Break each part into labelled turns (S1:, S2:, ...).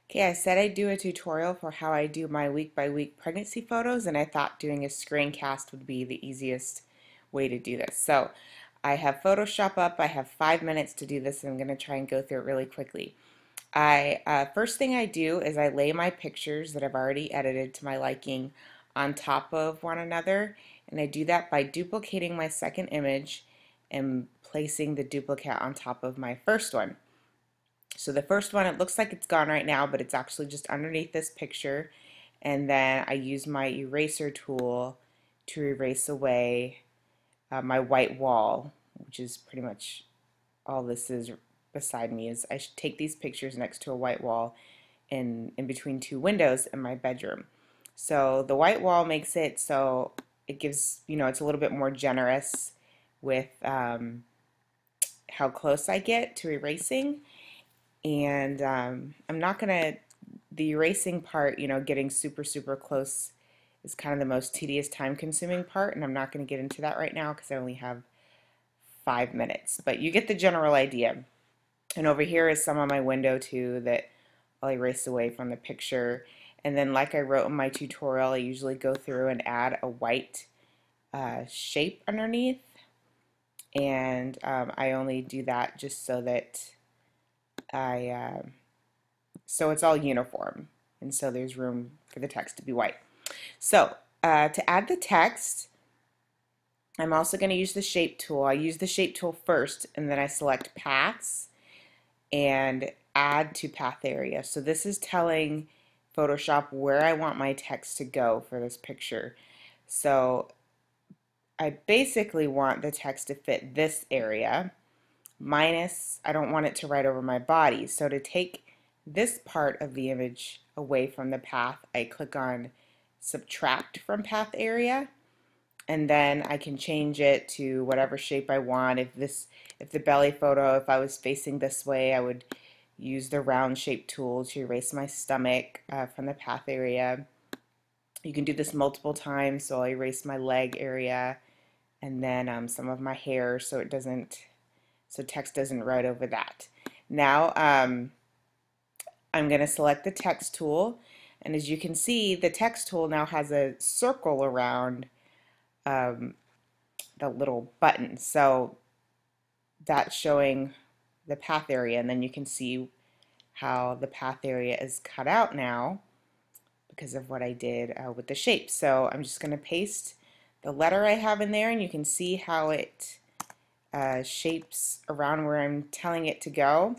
S1: Okay, I said I'd do a tutorial for how I do my week by week pregnancy photos, and I thought doing a screencast would be the easiest way to do this. So I have Photoshop up. I have 5 minutes to do this, and I'm going to try and go through it really quickly. First thing I do is I lay my pictures that I've already edited to my liking on top of one another, and I do that by duplicating my second image and placing the duplicate on top of my first one. So the first one, it looks like it's gone right now, but it's actually just underneath this picture. And then I use my eraser tool to erase away my white wall, which is pretty much all this is beside me. Is I should take these pictures next to a white wall in between two windows in my bedroom. So the white wall makes it so it gives, it's a little bit more generous with how close I get to erasing. And I'm not gonna, the erasing part, getting super, super close is kind of the most tedious, time consuming part, and I'm not gonna get into that right now because I only have 5 minutes, but you get the general idea. And over here is some of my window too that I'll erase away from the picture. And then like I wrote in my tutorial, I usually go through and add a white shape underneath. And I only do that just so that so it's all uniform, and so there's room for the text to be white. So to add the text, I'm also going to use the shape tool. I use the shape tool first, and then I select paths and add to path area. So this is telling Photoshop where I want my text to go for this picture. So I basically want the text to fit this area, minus I don't want it to write over my body. So to take this part of the image away from the path, I click on subtract from path area, and then I can change it to whatever shape I want. If the belly photo, if I was facing this way, I would use the round shape tool to erase my stomach from the path area. You can do this multiple times, so I'll erase my leg area and then some of my hair so text doesn't write over that. Now I'm going to select the text tool, and as you can see, the text tool now has a circle around the little button. So that's showing the path area, and then you can see how the path area is cut out now because of what I did with the shape. So I'm just going to paste the letter I have in there, and you can see how it shapes around where I'm telling it to go.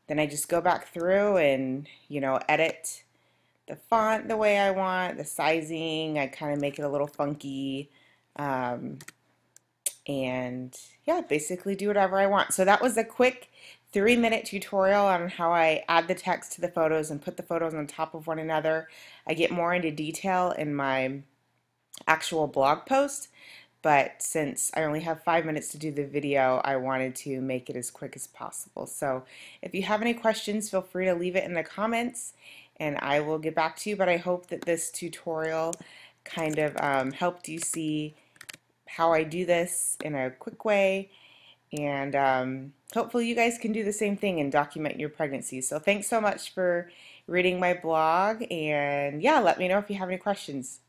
S1: Then I just go back through and edit the font the way I want, the sizing. I kind of make it a little funky, and yeah, basically do whatever I want. So that was a quick 3-minute tutorial on how I add the text to the photos and put the photos on top of one another. I get more into detail in my actual blog post, but since I only have 5 minutes to do the video, I wanted to make it as quick as possible. So if you have any questions, feel free to leave it in the comments and I will get back to you. But I hope that this tutorial kind of helped you see how I do this in a quick way, and hopefully you guys can do the same thing and document your pregnancy. So thanks so much for reading my blog, and yeah, let me know if you have any questions.